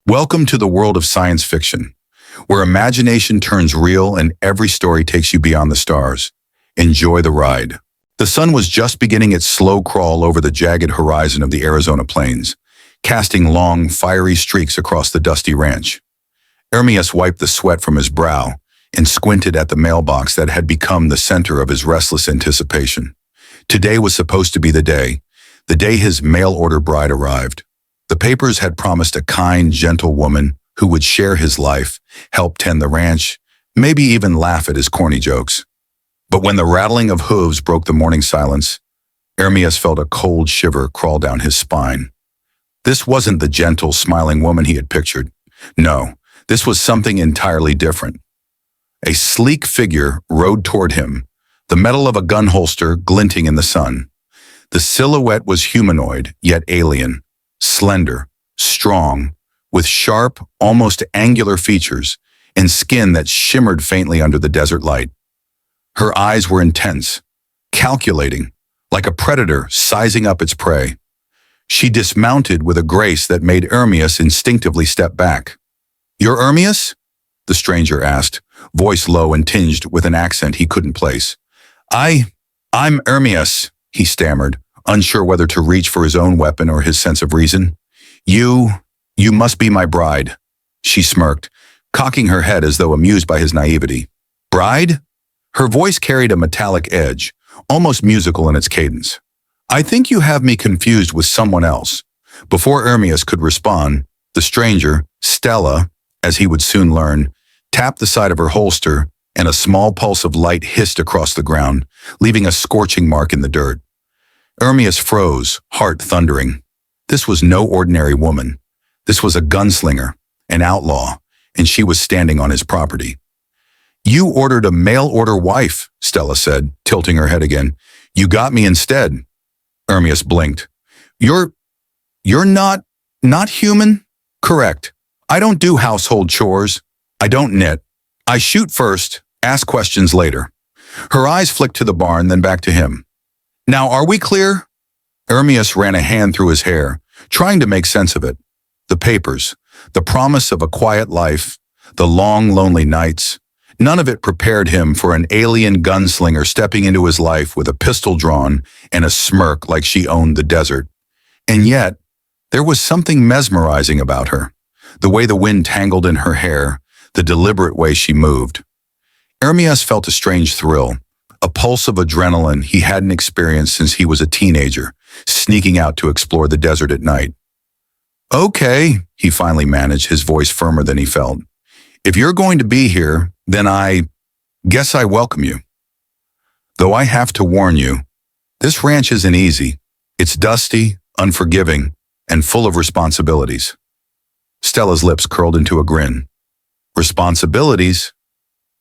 Welcome to the world of science fiction, where imagination turns real and every story takes you beyond the stars. Enjoy the ride. The sun was just beginning its slow crawl over the jagged horizon of the Arizona plains, casting long, fiery streaks across the dusty ranch. Ermias wiped the sweat from his brow and squinted at the mailbox that had become the center of his restless anticipation. Today was supposed to be the day his mail-order bride arrived. The papers had promised a kind, gentle woman who would share his life, help tend the ranch, maybe even laugh at his corny jokes. But when the rattling of hooves broke the morning silence, Ermias felt a cold shiver crawl down his spine. This wasn't the gentle, smiling woman he had pictured. No, this was something entirely different. A sleek figure rode toward him, the metal of a gun holster glinting in the sun. The silhouette was humanoid, yet alien. Slender, strong, with sharp, almost angular features and skin that shimmered faintly under the desert light. Her eyes were intense, calculating, like a predator sizing up its prey. She dismounted with a grace that made Ermias instinctively step back. "You're Ermias?" the stranger asked, voice low and tinged with an accent he couldn't place. I'm Ermias," he stammered, unsure whether to reach for his own weapon or his sense of reason. You must be my bride," she smirked, cocking her head as though amused by his naivety. "Bride?" Her voice carried a metallic edge, almost musical in its cadence. "I think you have me confused with someone else." Before Ermias could respond, the stranger, Stella, as he would soon learn, tapped the side of her holster, and a small pulse of light hissed across the ground, leaving a scorching mark in the dirt. Ermias froze, heart thundering. This was no ordinary woman. This was a gunslinger, an outlaw, and she was standing on his property. "You ordered a mail-order wife," Stella said, tilting her head again. "You got me instead." Ermias blinked. You're not human?" "Correct. I don't do household chores. I don't knit. I shoot first, ask questions later." Her eyes flicked to the barn, then back to him. "Now, are we clear?" Ermias ran a hand through his hair, trying to make sense of it. The papers, the promise of a quiet life, the long, lonely nights, none of it prepared him for an alien gunslinger stepping into his life with a pistol drawn and a smirk like she owned the desert. And yet, there was something mesmerizing about her, the way the wind tangled in her hair, the deliberate way she moved. Ermias felt a strange thrill, a pulse of adrenaline he hadn't experienced since he was a teenager, sneaking out to explore the desert at night. "Okay," he finally managed, his voice firmer than he felt. "If you're going to be here, then I guess I welcome you. Though I have to warn you, this ranch isn't easy. It's dusty, unforgiving, and full of responsibilities." Stella's lips curled into a grin. "Responsibilities?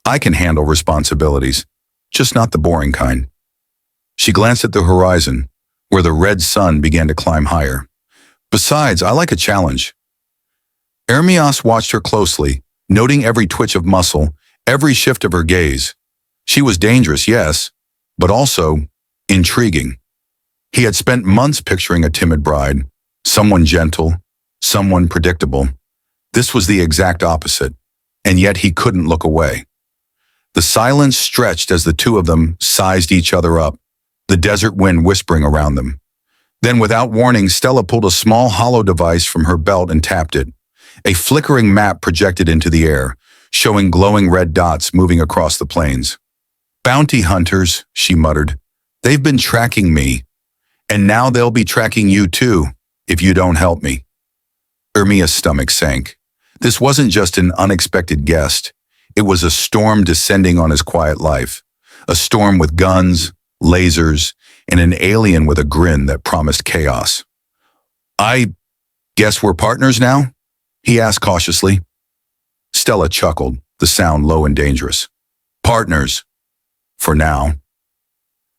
I can handle responsibilities, just not the boring kind." She glanced at the horizon, where the red sun began to climb higher. "Besides, I like a challenge." Ermias watched her closely, noting every twitch of muscle, every shift of her gaze. She was dangerous, yes, but also intriguing. He had spent months picturing a timid bride, someone gentle, someone predictable. This was the exact opposite, and yet he couldn't look away. The silence stretched as the two of them sized each other up, the desert wind whispering around them. Then, without warning, Stella pulled a small hollow device from her belt and tapped it. A flickering map projected into the air, showing glowing red dots moving across the plains. "Bounty hunters," she muttered. "They've been tracking me, and now they'll be tracking you too, if you don't help me." Ermias' stomach sank. This wasn't just an unexpected guest. It was a storm descending on his quiet life. A storm with guns, lasers, and an alien with a grin that promised chaos. "I guess we're partners now?" he asked cautiously. Stella chuckled, the sound low and dangerous. "Partners. For now."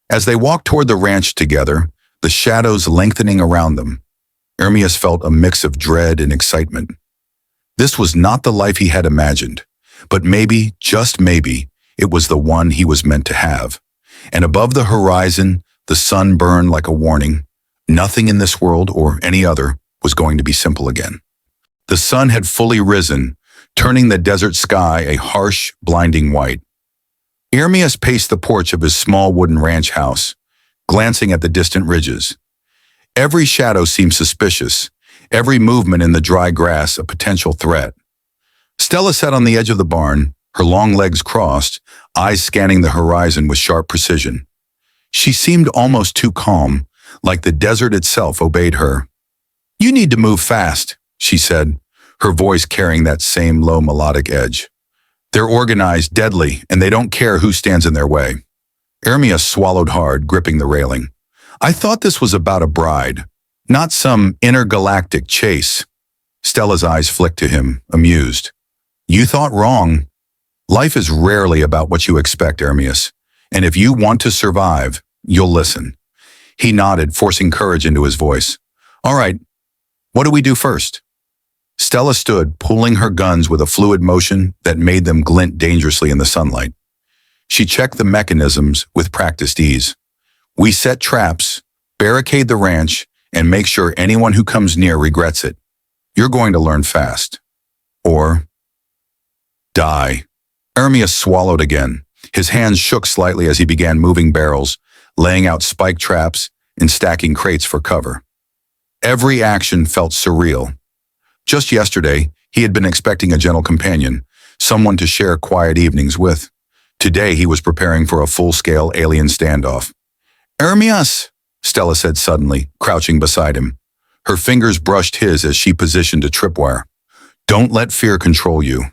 As they walked toward the ranch together, the shadows lengthening around them, Ermias felt a mix of dread and excitement. This was not the life he had imagined, but maybe, just maybe, it was the one he was meant to have. And above the horizon, the sun burned like a warning. Nothing in this world or any other was going to be simple again. The sun had fully risen, turning the desert sky a harsh, blinding white. Ermias paced the porch of his small wooden ranch house, glancing at the distant ridges. Every shadow seemed suspicious, every movement in the dry grass a potential threat. Stella sat on the edge of the barn, her long legs crossed, eyes scanning the horizon with sharp precision. She seemed almost too calm, like the desert itself obeyed her. "You need to move fast," she said, her voice carrying that same low melodic edge. "They're organized, deadly, and they don't care who stands in their way." Ermias swallowed hard, gripping the railing. "I thought this was about a bride, not some intergalactic chase." Stella's eyes flicked to him, amused. "You thought wrong. Life is rarely about what you expect, Ermias, and if you want to survive, you'll listen." He nodded, forcing courage into his voice. "All right, what do we do first?" Stella stood, pulling her guns with a fluid motion that made them glint dangerously in the sunlight. She checked the mechanisms with practiced ease. "We set traps, barricade the ranch, and make sure anyone who comes near regrets it. You're going to learn fast. Or die." Ermias swallowed again. His hands shook slightly as he began moving barrels, laying out spike traps, and stacking crates for cover. Every action felt surreal. Just yesterday, he had been expecting a gentle companion, someone to share quiet evenings with. Today, he was preparing for a full-scale alien standoff. "Ermias," Stella said suddenly, crouching beside him. Her fingers brushed his as she positioned a tripwire. "Don't let fear control you.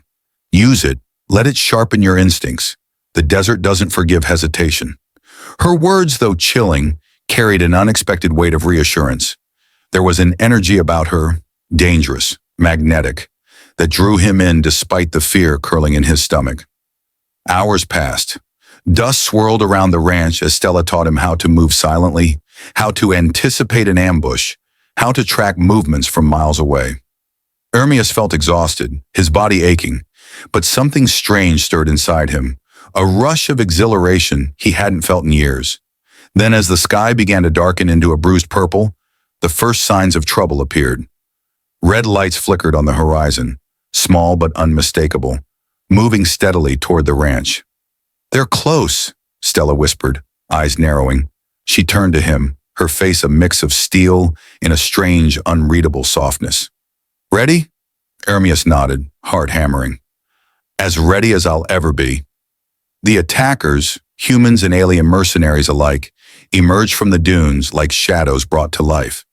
Use it. Let it sharpen your instincts. The desert doesn't forgive hesitation." Her words, though chilling, carried an unexpected weight of reassurance. There was an energy about her, dangerous, magnetic, that drew him in despite the fear curling in his stomach. Hours passed. Dust swirled around the ranch as Stella taught him how to move silently, how to anticipate an ambush, how to track movements from miles away. Ermias felt exhausted, his body aching, but something strange stirred inside him, a rush of exhilaration he hadn't felt in years. Then as the sky began to darken into a bruised purple, the first signs of trouble appeared. Red lights flickered on the horizon, small but unmistakable, moving steadily toward the ranch. "They're close," Stella whispered, eyes narrowing. She turned to him, her face a mix of steel and a strange, unreadable softness. "Ready?" Ermias nodded, heart hammering. "As ready as I'll ever be." The attackers, humans and alien mercenaries alike, emerged from the dunes like shadows brought to life.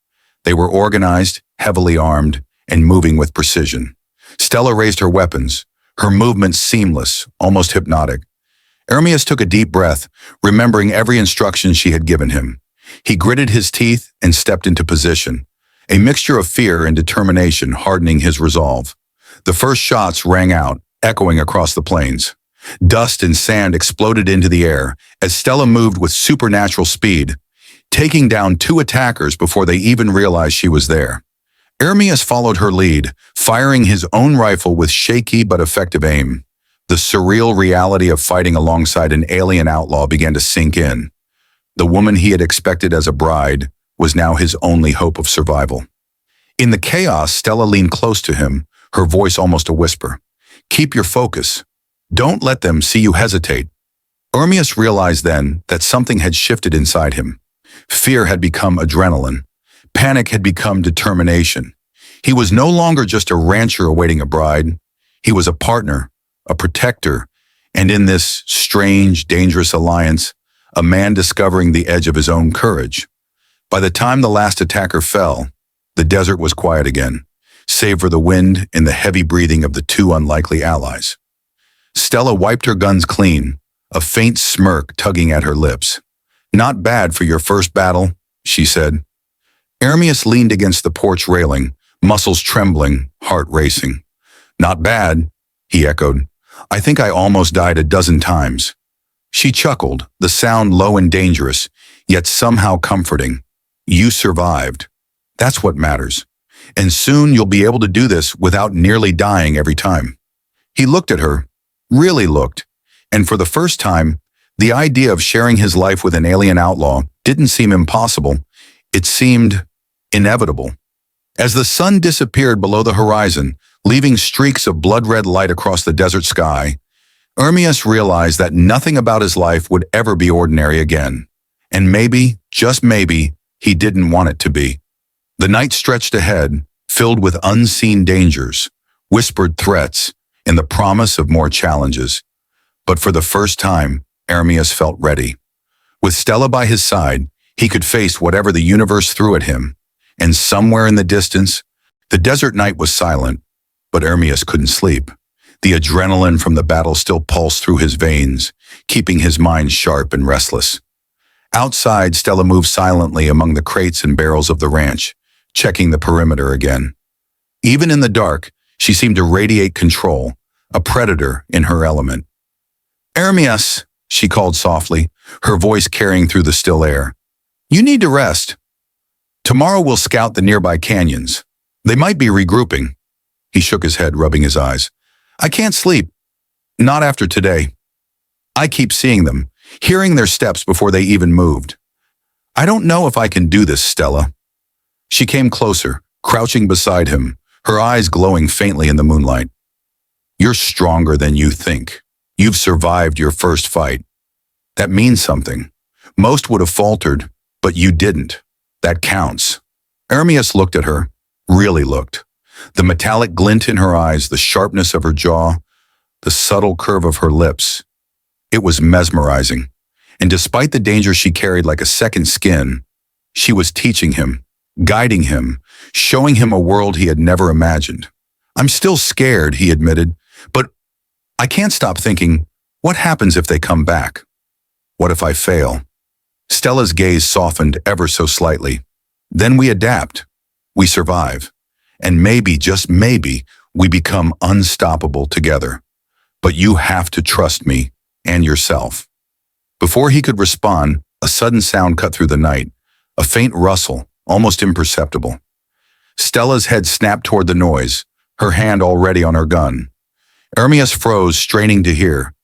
They were organized, heavily armed, and moving with precision. Stella raised her weapons, her movements seamless, almost hypnotic. Ermias took a deep breath, remembering every instruction she had given him. He gritted his teeth and stepped into position, a mixture of fear and determination hardening his resolve. The first shots rang out, echoing across the plains. Dust and sand exploded into the air as Stella moved with supernatural speed, taking down 2 attackers before they even realized she was there. Ermias followed her lead, firing his own rifle with shaky but effective aim. The surreal reality of fighting alongside an alien outlaw began to sink in. The woman he had expected as a bride was now his only hope of survival. In the chaos, Stella leaned close to him, her voice almost a whisper. "Keep your focus. Don't let them see you hesitate." Ermias realized then that something had shifted inside him. Fear had become adrenaline. Panic had become determination. He was no longer just a rancher awaiting a bride. He was a partner, a protector, and in this strange, dangerous alliance, a man discovering the edge of his own courage. By the time the last attacker fell, the desert was quiet again, save for the wind and the heavy breathing of the 2 unlikely allies. Stella wiped her guns clean, a faint smirk tugging at her lips. "Not bad for your first battle," she said. Ermias leaned against the porch railing, muscles trembling, heart racing. "Not bad," he echoed. "I think I almost died a dozen times." She chuckled, the sound low and dangerous, yet somehow comforting. "You survived. That's what matters. And soon you'll be able to do this without nearly dying every time." He looked at her, really looked, and for the first time, the idea of sharing his life with an alien outlaw didn't seem impossible. It seemed inevitable. As the sun disappeared below the horizon, leaving streaks of blood-red light across the desert sky, Ermias realized that nothing about his life would ever be ordinary again. And maybe, just maybe, he didn't want it to be. The night stretched ahead, filled with unseen dangers, whispered threats, and the promise of more challenges. But for the first time, Ermias felt ready. With Stella by his side, he could face whatever the universe threw at him. And somewhere in the distance, the desert night was silent, but Ermias couldn't sleep. The adrenaline from the battle still pulsed through his veins, keeping his mind sharp and restless. Outside, Stella moved silently among the crates and barrels of the ranch, checking the perimeter again. Even in the dark, she seemed to radiate control, a predator in her element. "Ermias," she called softly, her voice carrying through the still air. "You need to rest. Tomorrow we'll scout the nearby canyons. They might be regrouping." He shook his head, rubbing his eyes. "I can't sleep. Not after today. I keep seeing them, hearing their steps before they even moved. I don't know if I can do this, Stella." She came closer, crouching beside him, her eyes glowing faintly in the moonlight. "You're stronger than you think. You've survived your first fight. That means something. Most would have faltered, but you didn't. That counts." Ermias looked at her, really looked. The metallic glint in her eyes, the sharpness of her jaw, the subtle curve of her lips. It was mesmerizing. And despite the danger she carried like a second skin, she was teaching him, guiding him, showing him a world he had never imagined. "I'm still scared," he admitted, "but I can't stop thinking, what happens if they come back? What if I fail?" Stella's gaze softened ever so slightly. "Then we adapt. We survive. And maybe, just maybe, we become unstoppable together. But you have to trust me and yourself." Before he could respond, a sudden sound cut through the night, a faint rustle, almost imperceptible. Stella's head snapped toward the noise, her hand already on her gun. Ermias froze, straining to hear.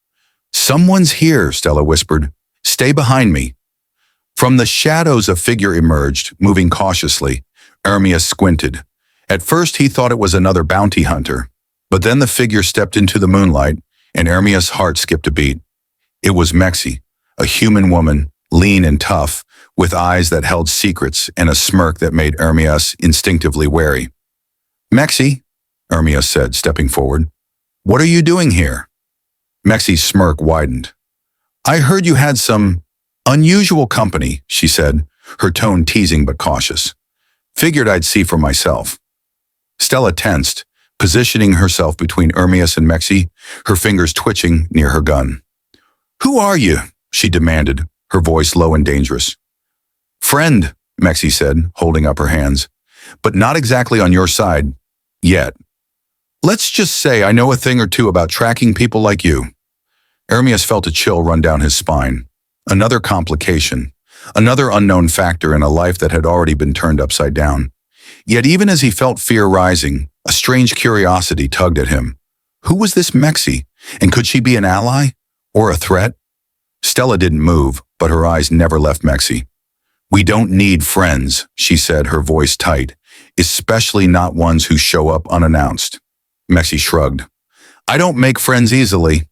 "Someone's here," Stella whispered. "Stay behind me." From the shadows a figure emerged, moving cautiously. Ermias squinted. At first he thought it was another bounty hunter, but then the figure stepped into the moonlight, and Ermias' heart skipped a beat. It was Mexxi, a human woman, lean and tough, with eyes that held secrets and a smirk that made Ermias instinctively wary. "Mexxi," Ermias said, stepping forward. "What are you doing here?" Mexxi's smirk widened. "I heard you had some unusual company," she said, her tone teasing but cautious. "Figured I'd see for myself." Stella tensed, positioning herself between Ermias and Mexxi, her fingers twitching near her gun. "Who are you?" she demanded, her voice low and dangerous. "Friend," Mexxi said, holding up her hands, "but not exactly on your side. Yet. Let's just say I know a thing or two about tracking people like you." Ermias felt a chill run down his spine. Another complication, another unknown factor in a life that had already been turned upside down. Yet even as he felt fear rising, a strange curiosity tugged at him. Who was this Mexxi, and could she be an ally or a threat? Stella didn't move, but her eyes never left Mexxi. "We don't need friends," she said, her voice tight, "especially not ones who show up unannounced." Mexxi shrugged. "I don't make friends easily,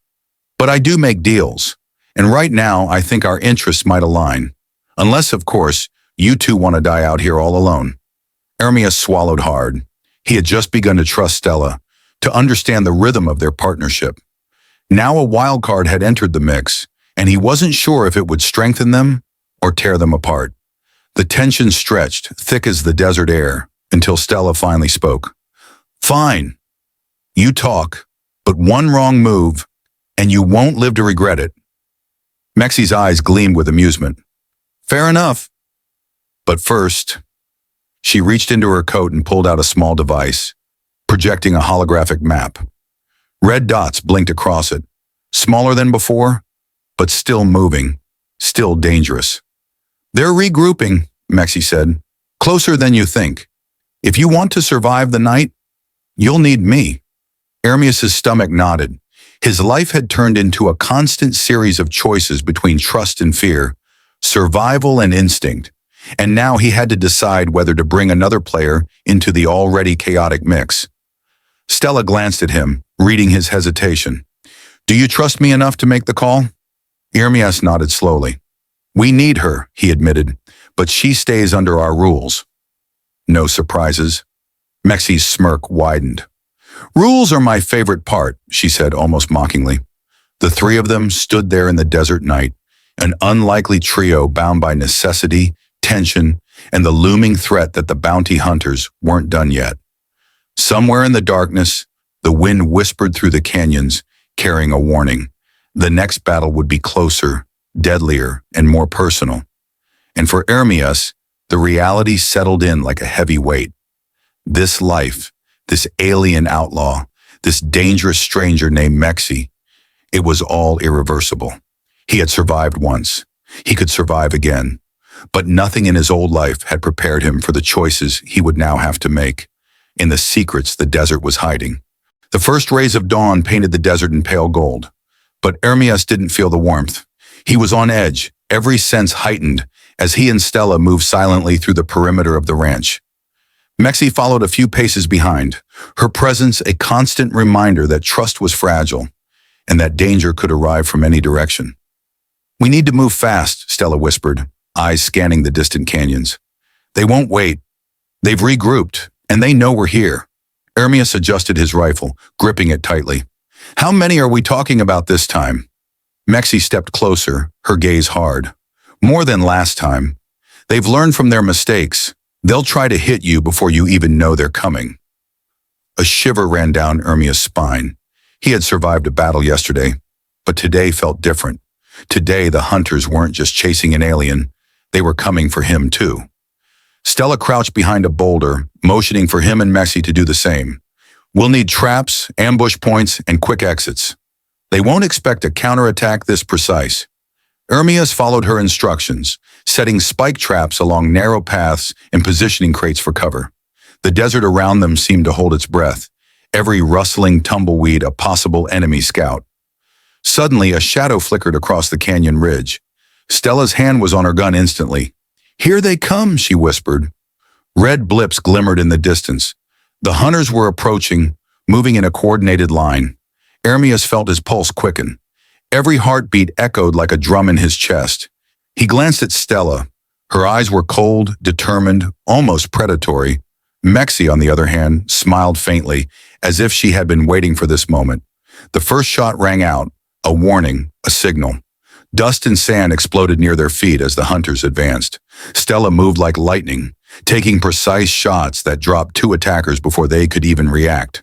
but I do make deals. And right now, I think our interests might align. Unless, of course, you two want to die out here all alone." Ermias swallowed hard. He had just begun to trust Stella, to understand the rhythm of their partnership. Now a wild card had entered the mix, and he wasn't sure if it would strengthen them or tear them apart. The tension stretched, thick as the desert air, until Stella finally spoke. "Fine. You talk, but one wrong move, and you won't live to regret it." Mexxi's eyes gleamed with amusement. "Fair enough. But first..." She reached into her coat and pulled out a small device, projecting a holographic map. Red dots blinked across it, smaller than before, but still moving, still dangerous. "They're regrouping," Mexxi said. "Closer than you think. If you want to survive the night, you'll need me." Ermias' stomach nodded. His life had turned into a constant series of choices between trust and fear, survival and instinct, and now he had to decide whether to bring another player into the already chaotic mix. Stella glanced at him, reading his hesitation. "Do you trust me enough to make the call?" Ermias nodded slowly. "We need her," he admitted, "but she stays under our rules." No surprises. Mexxi's smirk widened. "Rules are my favorite part," she said almost mockingly. The three of them stood there in the desert night, an unlikely trio bound by necessity, tension, and the looming threat that the bounty hunters weren't done yet. Somewhere in the darkness, the wind whispered through the canyons, carrying a warning. The next battle would be closer, deadlier, and more personal. And for Ermias, the reality settled in like a heavy weight. This life, this alien outlaw, this dangerous stranger named Mexxi, it was all irreversible. He had survived once. He could survive again. But nothing in his old life had prepared him for the choices he would now have to make, in the secrets the desert was hiding. The first rays of dawn painted the desert in pale gold. But Ermias didn't feel the warmth. He was on edge, every sense heightened, as he and Stella moved silently through the perimeter of the ranch. Mexxi followed a few paces behind, her presence a constant reminder that trust was fragile, and that danger could arrive from any direction. "We need to move fast," Stella whispered, eyes scanning the distant canyons. "They won't wait. They've regrouped, and they know we're here." Ermias adjusted his rifle, gripping it tightly. "How many are we talking about this time?" Mexxi stepped closer, her gaze hard. "More than last time. They've learned from their mistakes. They'll try to hit you before you even know they're coming." A shiver ran down Ermias' spine. He had survived a battle yesterday, but today felt different. Today, the hunters weren't just chasing an alien. They were coming for him, too. Stella crouched behind a boulder, motioning for him and Mexxi to do the same. "We'll need traps, ambush points, and quick exits. They won't expect a counterattack this precise." Ermias followed her instructions, setting spike traps along narrow paths and positioning crates for cover. The desert around them seemed to hold its breath, every rustling tumbleweed a possible enemy scout. Suddenly, a shadow flickered across the canyon ridge. Stella's hand was on her gun instantly. "Here they come," she whispered. Red blips glimmered in the distance. The hunters were approaching, moving in a coordinated line. Ermias felt his pulse quicken. Every heartbeat echoed like a drum in his chest. He glanced at Stella. Her eyes were cold, determined, almost predatory. Mexxi, on the other hand, smiled faintly, as if she had been waiting for this moment. The first shot rang out, a warning, a signal. Dust and sand exploded near their feet as the hunters advanced. Stella moved like lightning, taking precise shots that dropped two attackers before they could even react.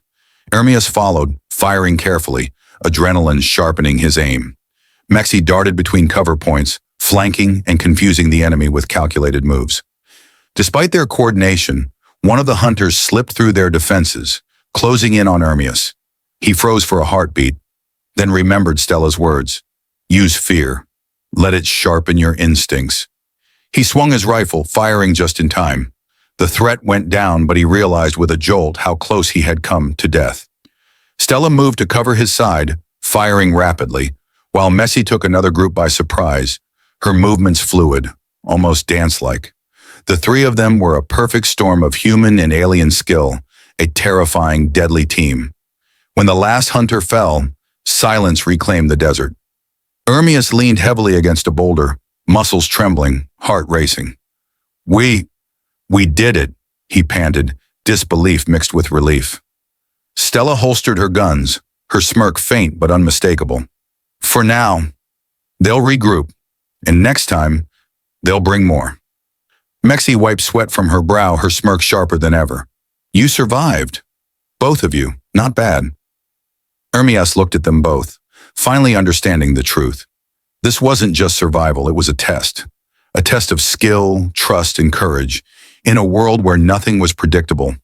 Ermias followed, firing carefully, adrenaline sharpening his aim. Mexxi darted between cover points, flanking and confusing the enemy with calculated moves. Despite their coordination, one of the hunters slipped through their defenses, closing in on Ermias. He froze for a heartbeat, then remembered Stella's words. "Use fear. Let it sharpen your instincts." He swung his rifle, firing just in time. The threat went down, but he realized with a jolt how close he had come to death. Stella moved to cover his side, firing rapidly, while Mexxi took another group by surprise, her movements fluid, almost dance-like. The three of them were a perfect storm of human and alien skill, a terrifying, deadly team. When the last hunter fell, silence reclaimed the desert. Ermias leaned heavily against a boulder, muscles trembling, heart racing. We did it," he panted, disbelief mixed with relief. Stella holstered her guns, her smirk faint but unmistakable. "For now, they'll regroup, and next time, they'll bring more." Mexxi wiped sweat from her brow, her smirk sharper than ever. "You survived. Both of you. Not bad." Ermias looked at them both, finally understanding the truth. This wasn't just survival, it was a test of skill, trust, and courage, in a world where nothing was predictable.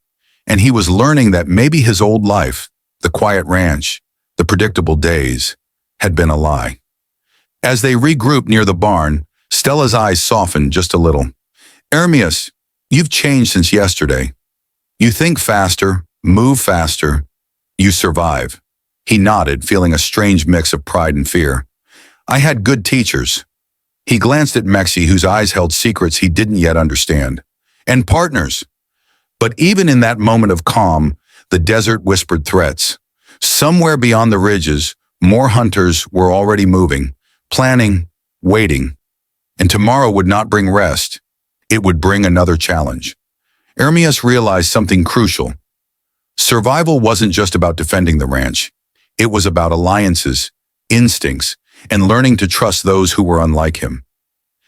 And he was learning that maybe his old life, the quiet ranch, the predictable days, had been a lie. As they regrouped near the barn, Stella's eyes softened just a little. "Ermias, you've changed since yesterday. You think faster, move faster, you survive." He nodded, feeling a strange mix of pride and fear. "I had good teachers. He glanced at Mexxi, whose eyes held secrets he didn't yet understand. And partners. But even in that moment of calm, the desert whispered threats. Somewhere beyond the ridges, more hunters were already moving, planning, waiting. And tomorrow would not bring rest. It would bring another challenge. Ermias realized something crucial. Survival wasn't just about defending the ranch. It was about alliances, instincts, and learning to trust those who were unlike him.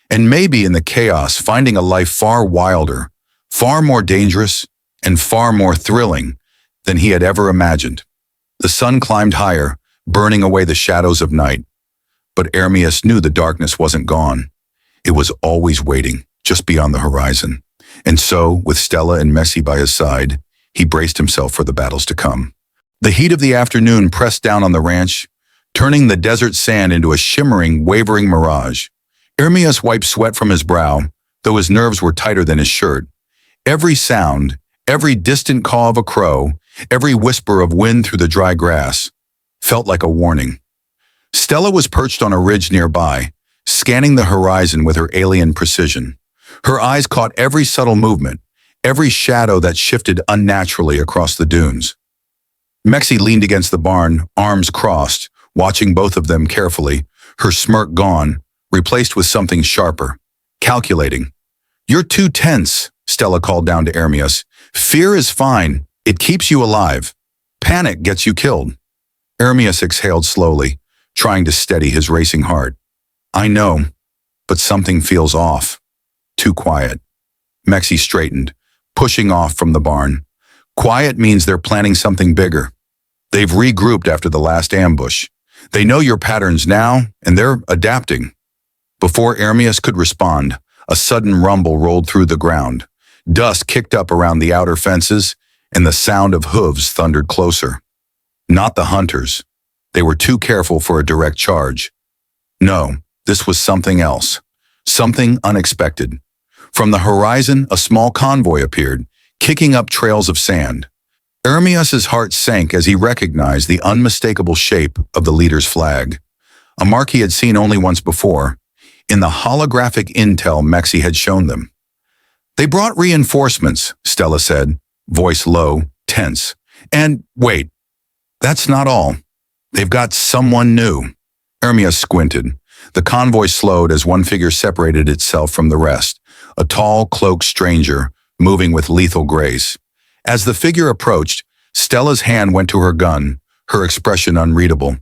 And maybe in the chaos, finding a life far wilder, far more dangerous, and far more thrilling than he had ever imagined. The sun climbed higher, burning away the shadows of night. But Ermias knew the darkness wasn't gone. It was always waiting, just beyond the horizon. And so, with Stella and Mexxi by his side, he braced himself for the battles to come. The heat of the afternoon pressed down on the ranch, turning the desert sand into a shimmering, wavering mirage. Ermias wiped sweat from his brow, though his nerves were tighter than his shirt. Every sound, every distant caw of a crow, every whisper of wind through the dry grass, felt like a warning. Stella was perched on a ridge nearby, scanning the horizon with her alien precision. Her eyes caught every subtle movement, every shadow that shifted unnaturally across the dunes. Mexxi leaned against the barn, arms crossed, watching both of them carefully, her smirk gone, replaced with something sharper, calculating. "You're too tense," Stella called down to Ermias. "Fear is fine. It keeps you alive. Panic gets you killed." Ermias exhaled slowly, trying to steady his racing heart. "I know, but something feels off. Too quiet." Mexxi straightened, pushing off from the barn. "Quiet means they're planning something bigger. They've regrouped after the last ambush. They know your patterns now, and they're adapting." Before Ermias could respond, a sudden rumble rolled through the ground. Dust kicked up around the outer fences, and the sound of hooves thundered closer. Not the hunters. They were too careful for a direct charge. No, this was something else. Something unexpected. From the horizon, a small convoy appeared, kicking up trails of sand. Ermias's heart sank as he recognized the unmistakable shape of the leader's flag, a mark he had seen only once before, in the holographic intel Mexxi had shown them. "They brought reinforcements," Stella said, voice low, tense. "And wait, that's not all. They've got someone new." Ermias squinted. The convoy slowed as one figure separated itself from the rest, a tall, cloaked stranger, moving with lethal grace. As the figure approached, Stella's hand went to her gun, her expression unreadable.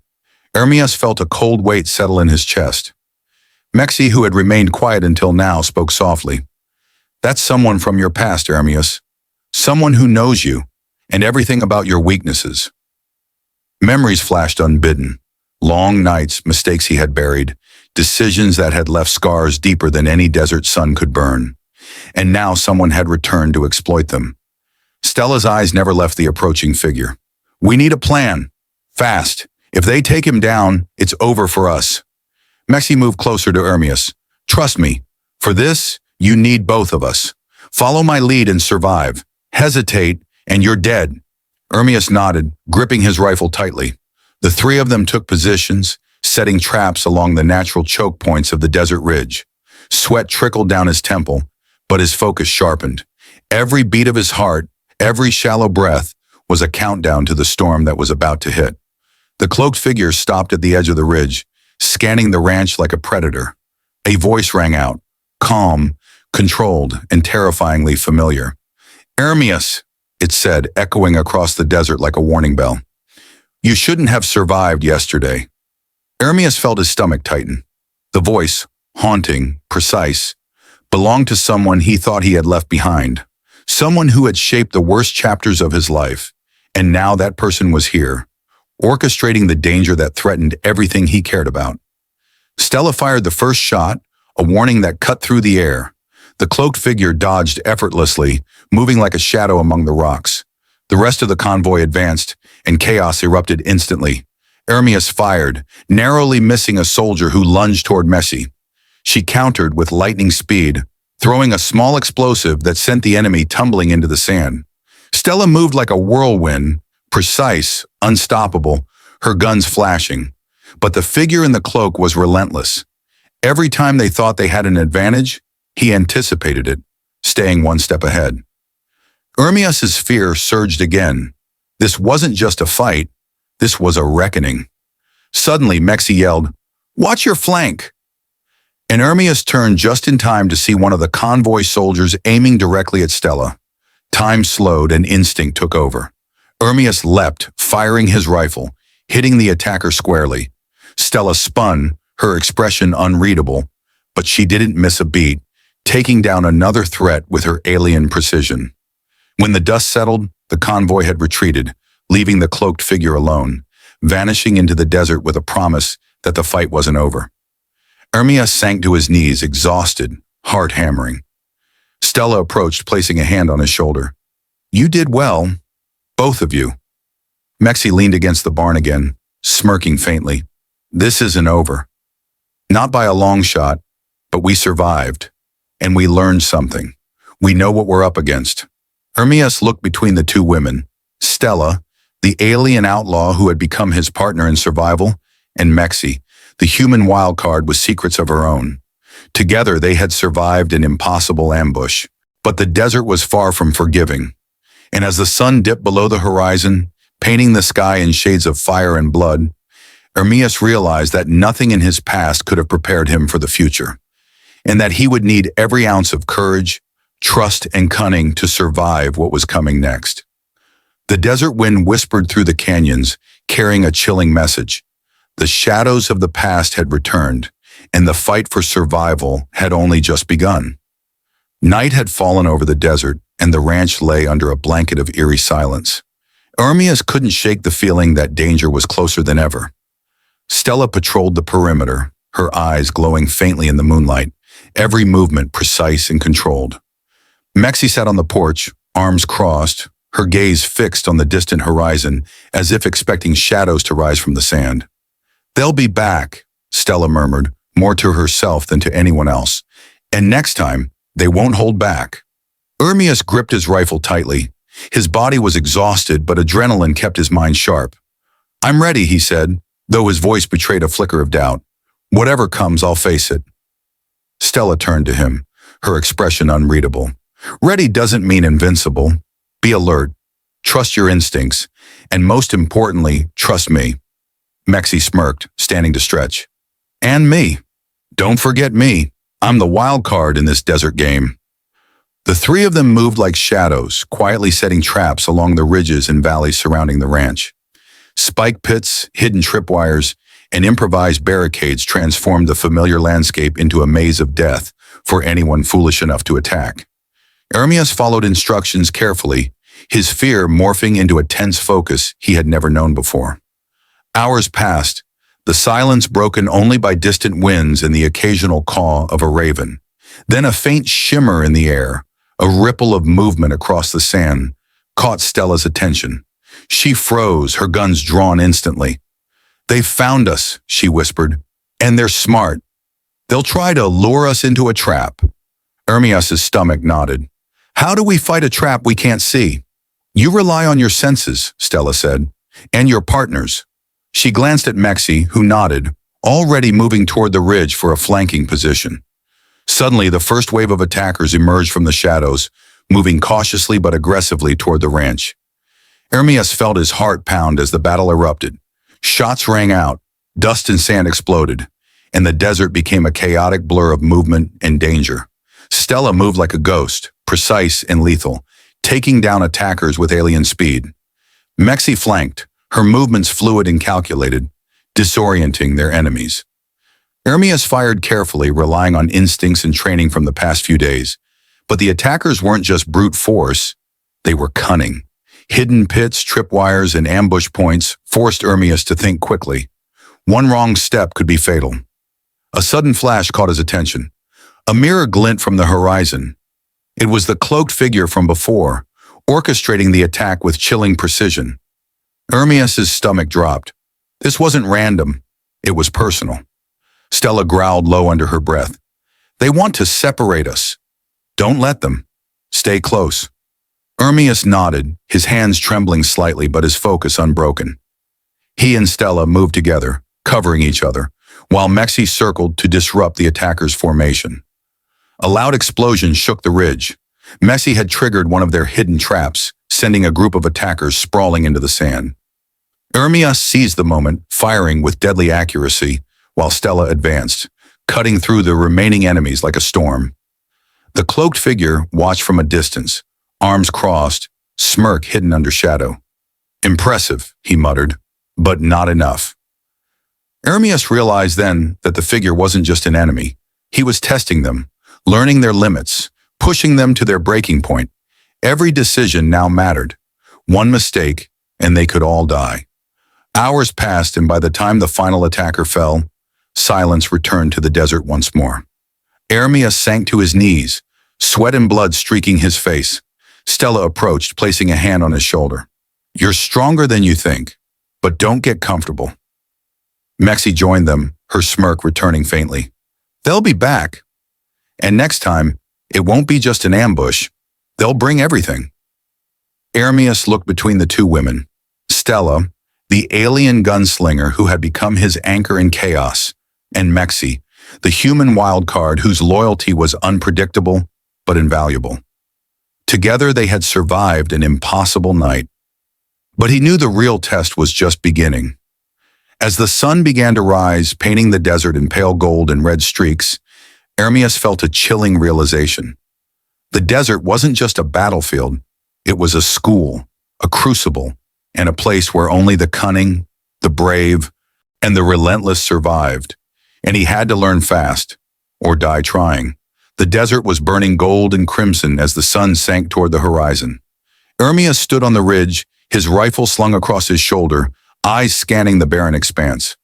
Ermias felt a cold weight settle in his chest. Mexxi, who had remained quiet until now, spoke softly. "That's someone from your past, Ermias. Someone who knows you, and everything about your weaknesses." Memories flashed unbidden. Long nights, mistakes he had buried, decisions that had left scars deeper than any desert sun could burn. And now someone had returned to exploit them. Stella's eyes never left the approaching figure. "We need a plan. Fast. If they take him down, it's over for us." Mexxi moved closer to Ermias. "Trust me. For this, you need both of us. Follow my lead and survive. Hesitate, and you're dead." Ermias nodded, gripping his rifle tightly. The three of them took positions, setting traps along the natural choke points of the desert ridge. Sweat trickled down his temple, but his focus sharpened. Every beat of his heart, every shallow breath, was a countdown to the storm that was about to hit. The cloaked figure stopped at the edge of the ridge, scanning the ranch like a predator. A voice rang out, calm, controlled, and terrifyingly familiar. "Ermias," it said, echoing across the desert like a warning bell. "You shouldn't have survived yesterday." Ermias felt his stomach tighten. The voice, haunting, precise, belonged to someone he thought he had left behind, someone who had shaped the worst chapters of his life, and now that person was here, orchestrating the danger that threatened everything he cared about. Stella fired the first shot, a warning that cut through the air. The cloaked figure dodged effortlessly, moving like a shadow among the rocks. The rest of the convoy advanced, and chaos erupted instantly. Ermias fired, narrowly missing a soldier who lunged toward Mexxi. She countered with lightning speed, throwing a small explosive that sent the enemy tumbling into the sand. Stella moved like a whirlwind, precise, unstoppable, her guns flashing. But the figure in the cloak was relentless. Every time they thought they had an advantage, he anticipated it, staying one step ahead. Ermias's fear surged again. This wasn't just a fight, this was a reckoning. Suddenly, Mexxi yelled, "Watch your flank!" And Ermias turned just in time to see one of the convoy soldiers aiming directly at Stella. Time slowed and instinct took over. Ermias leapt, firing his rifle, hitting the attacker squarely. Stella spun, her expression unreadable, but she didn't miss a beat, taking down another threat with her alien precision. When the dust settled, the convoy had retreated, leaving the cloaked figure alone, vanishing into the desert with a promise that the fight wasn't over. Ermias sank to his knees, exhausted, heart hammering. Stella approached, placing a hand on his shoulder. "You did well, both of you." Mexxi leaned against the barn again, smirking faintly. "This isn't over. Not by a long shot, but we survived. And we learned something. We know what we're up against." Ermias looked between the two women, Stella, the alien outlaw who had become his partner in survival, and Mexxi, the human wildcard with secrets of her own. Together they had survived an impossible ambush, but the desert was far from forgiving. And as the sun dipped below the horizon, painting the sky in shades of fire and blood, Ermias realized that nothing in his past could have prepared him for the future, and that he would need every ounce of courage, trust, and cunning to survive what was coming next. The desert wind whispered through the canyons, carrying a chilling message. The shadows of the past had returned, and the fight for survival had only just begun. Night had fallen over the desert, and the ranch lay under a blanket of eerie silence. Ermias couldn't shake the feeling that danger was closer than ever. Stella patrolled the perimeter, her eyes glowing faintly in the moonlight, every movement precise and controlled. Mexxi sat on the porch, arms crossed, her gaze fixed on the distant horizon, as if expecting shadows to rise from the sand. "They'll be back," Stella murmured, more to herself than to anyone else. "And next time, they won't hold back." Ermias gripped his rifle tightly. His body was exhausted, but adrenaline kept his mind sharp. "I'm ready," he said, though his voice betrayed a flicker of doubt. "Whatever comes, I'll face it." Stella turned to him, her expression unreadable. "Ready doesn't mean invincible. Be alert, trust your instincts, and most importantly, trust me." Mexxi smirked, standing to stretch. "And me. Don't forget me. I'm the wild card in this desert game." The three of them moved like shadows, quietly setting traps along the ridges and valleys surrounding the ranch. Spike pits, hidden tripwires, and improvised barricades transformed the familiar landscape into a maze of death for anyone foolish enough to attack. Ermias followed instructions carefully, his fear morphing into a tense focus he had never known before. Hours passed, the silence broken only by distant winds and the occasional caw of a raven. Then a faint shimmer in the air, a ripple of movement across the sand, caught Stella's attention. She froze, her guns drawn instantly. "They've found us," she whispered, "and they're smart. They'll try to lure us into a trap." Ermias's stomach nodded. "How do we fight a trap we can't see?" "You rely on your senses," Stella said, "and your partners." She glanced at Mexxi, who nodded, already moving toward the ridge for a flanking position. Suddenly, the first wave of attackers emerged from the shadows, moving cautiously but aggressively toward the ranch. Ermias felt his heart pound as the battle erupted. Shots rang out, dust and sand exploded, and the desert became a chaotic blur of movement and danger. Stella moved like a ghost, precise and lethal, taking down attackers with alien speed. Mexxi flanked, her movements fluid and calculated, disorienting their enemies. Ermias fired carefully, relying on instincts and training from the past few days. But the attackers weren't just brute force, they were cunning. Hidden pits, tripwires, and ambush points forced Ermias to think quickly. One wrong step could be fatal. A sudden flash caught his attention. A mirror glint from the horizon. It was the cloaked figure from before, orchestrating the attack with chilling precision. Ermias's stomach dropped. This wasn't random. It was personal. Stella growled low under her breath. "They want to separate us. Don't let them. Stay close." Ermias nodded, his hands trembling slightly but his focus unbroken. He and Stella moved together, covering each other, while Mexxi circled to disrupt the attacker's formation. A loud explosion shook the ridge. Mexxi had triggered one of their hidden traps, sending a group of attackers sprawling into the sand. Ermias seized the moment, firing with deadly accuracy, while Stella advanced, cutting through the remaining enemies like a storm. The cloaked figure watched from a distance, arms crossed, smirk hidden under shadow. "Impressive," he muttered, "but not enough." Ermias realized then that the figure wasn't just an enemy. He was testing them, learning their limits, pushing them to their breaking point. Every decision now mattered. One mistake, and they could all die. Hours passed, and by the time the final attacker fell, silence returned to the desert once more. Ermias sank to his knees, sweat and blood streaking his face. Stella approached, placing a hand on his shoulder. "You're stronger than you think, but don't get comfortable." Mexxi joined them, her smirk returning faintly. "They'll be back. And next time, it won't be just an ambush. They'll bring everything." Ermias looked between the two women. Stella, the alien gunslinger who had become his anchor in chaos, and Mexxi, the human wildcard whose loyalty was unpredictable but invaluable. Together they had survived an impossible night. But he knew the real test was just beginning. As the sun began to rise, painting the desert in pale gold and red streaks, Ermias felt a chilling realization. The desert wasn't just a battlefield, it was a school, a crucible, and a place where only the cunning, the brave, and the relentless survived. And he had to learn fast, or die trying. The desert was burning gold and crimson as the sun sank toward the horizon. Ermias stood on the ridge, his rifle slung across his shoulder, eyes scanning the barren expanse.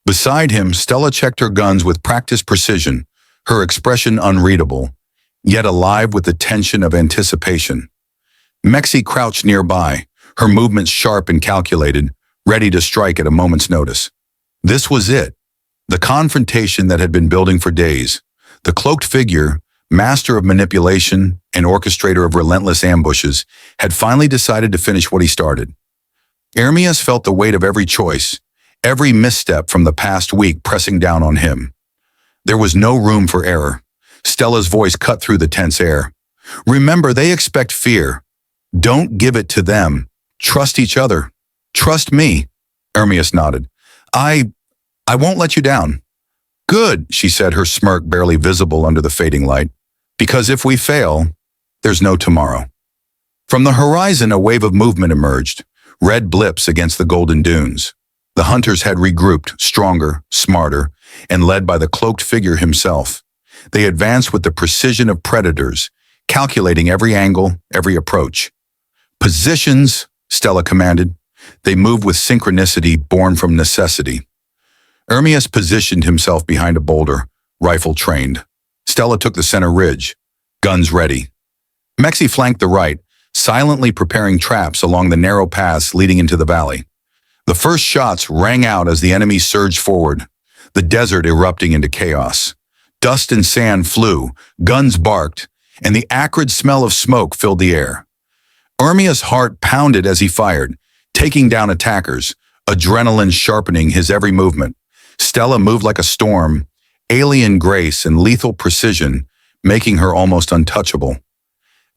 Beside him, Stella checked her guns with practiced precision, her expression unreadable, yet alive with the tension of anticipation. Mexxi crouched nearby, her movements sharp and calculated, ready to strike at a moment's notice. This was it, the confrontation that had been building for days. The cloaked figure, master of manipulation and orchestrator of relentless ambushes, had finally decided to finish what he started. Ermias felt the weight of every choice, every misstep from the past week pressing down on him. There was no room for error. Stella's voice cut through the tense air. "Remember, they expect fear. Don't give it to them. Trust each other. Trust me." Ermias nodded. I won't let you down." "Good," she said, her smirk barely visible under the fading light. "Because if we fail, there's no tomorrow." From the horizon, a wave of movement emerged, red blips against the golden dunes. The hunters had regrouped, stronger, smarter, and led by the cloaked figure himself. They advanced with the precision of predators, calculating every angle, every approach. "Positions," Stella commanded. They moved with synchronicity born from necessity. Ermias positioned himself behind a boulder, rifle trained. Stella took the center ridge, guns ready. Mexxi flanked the right, silently preparing traps along the narrow paths leading into the valley. The first shots rang out as the enemy surged forward, the desert erupting into chaos. Dust and sand flew, guns barked, and the acrid smell of smoke filled the air. Ermias' heart pounded as he fired, taking down attackers, adrenaline sharpening his every movement. Stella moved like a storm, alien grace and lethal precision, making her almost untouchable.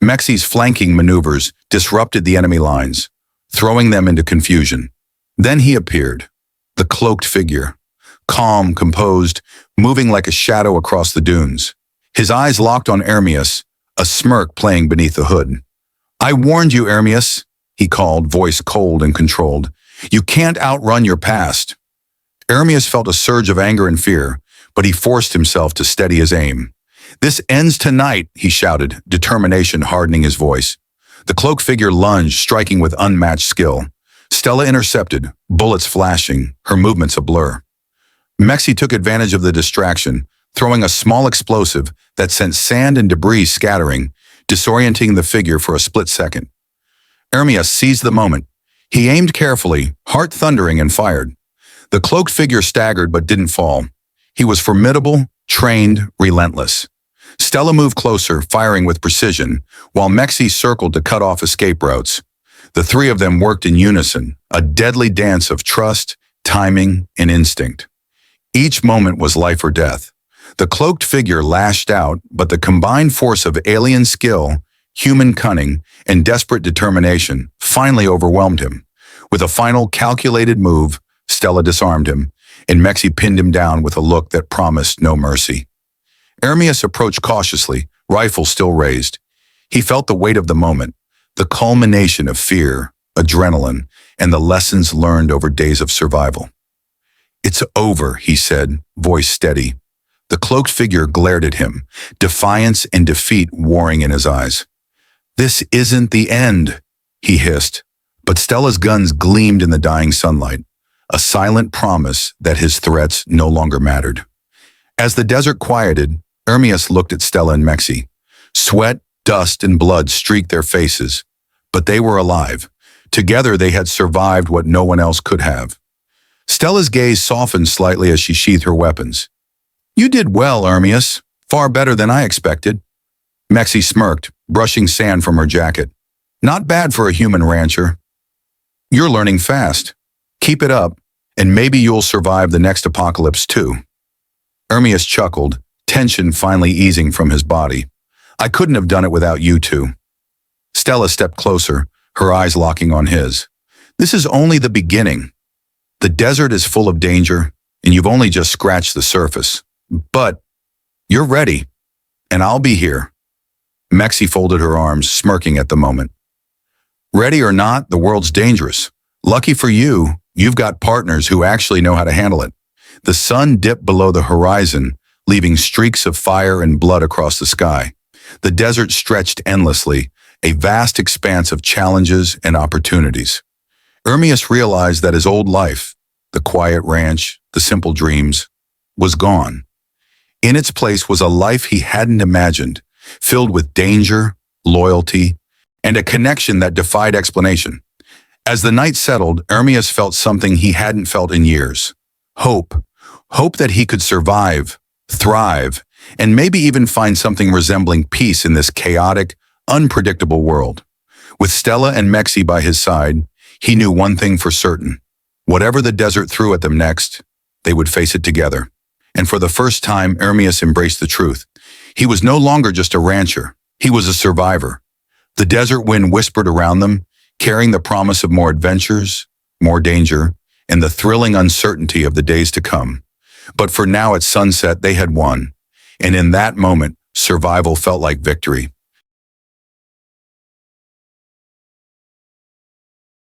Mexxi's flanking maneuvers disrupted the enemy lines, throwing them into confusion. Then he appeared, the cloaked figure, calm, composed, moving like a shadow across the dunes. His eyes locked on Ermias, a smirk playing beneath the hood. "I warned you, Ermias," he called, voice cold and controlled. "You can't outrun your past." Ermias felt a surge of anger and fear, but he forced himself to steady his aim. "This ends tonight," he shouted, determination hardening his voice. The cloaked figure lunged, striking with unmatched skill. Stella intercepted, bullets flashing, her movements a blur. Mexxi took advantage of the distraction, throwing a small explosive that sent sand and debris scattering, disorienting the figure for a split second. Ermias seized the moment. He aimed carefully, heart thundering, and fired. The cloaked figure staggered but didn't fall. He was formidable, trained, relentless. Stella moved closer, firing with precision, while Mexxi circled to cut off escape routes. The three of them worked in unison, a deadly dance of trust, timing, and instinct. Each moment was life or death. The cloaked figure lashed out, but the combined force of alien skill, human cunning, and desperate determination finally overwhelmed him. With a final calculated move, Stella disarmed him, and Mexxi pinned him down with a look that promised no mercy. Ermias approached cautiously, rifle still raised. He felt the weight of the moment, the culmination of fear, adrenaline, and the lessons learned over days of survival. "It's over," he said, voice steady. The cloaked figure glared at him, defiance and defeat warring in his eyes. "This isn't the end," he hissed, but Stella's guns gleamed in the dying sunlight, a silent promise that his threats no longer mattered. As the desert quieted, Ermias looked at Stella and Mexxi. Sweat, dust, and blood streaked their faces, but they were alive. Together they had survived what no one else could have. Stella's gaze softened slightly as she sheathed her weapons. "You did well, Ermias. Far better than I expected." Mexxi smirked, brushing sand from her jacket. "Not bad for a human rancher. You're learning fast. Keep it up, and maybe you'll survive the next apocalypse too." Ermias chuckled, tension finally easing from his body. "I couldn't have done it without you two." Stella stepped closer, her eyes locking on his. "This is only the beginning. The desert is full of danger, and you've only just scratched the surface. But you're ready, and I'll be here." Mexxi folded her arms, smirking at the moment. "Ready or not, the world's dangerous. Lucky for you, you've got partners who actually know how to handle it." The sun dipped below the horizon, leaving streaks of fire and blood across the sky. The desert stretched endlessly, a vast expanse of challenges and opportunities. Ermias realized that his old life, the quiet ranch, the simple dreams, was gone. In its place was a life he hadn't imagined, filled with danger, loyalty, and a connection that defied explanation. As the night settled, Ermias felt something he hadn't felt in years. Hope. Hope that he could survive, thrive, and maybe even find something resembling peace in this chaotic, unpredictable world. With Stella and Mexxi by his side, he knew one thing for certain. Whatever the desert threw at them next, they would face it together. And for the first time, Ermias embraced the truth. He was no longer just a rancher. He was a survivor. The desert wind whispered around them, carrying the promise of more adventures, more danger, and the thrilling uncertainty of the days to come. But for now at sunset, they had won. And in that moment, survival felt like victory.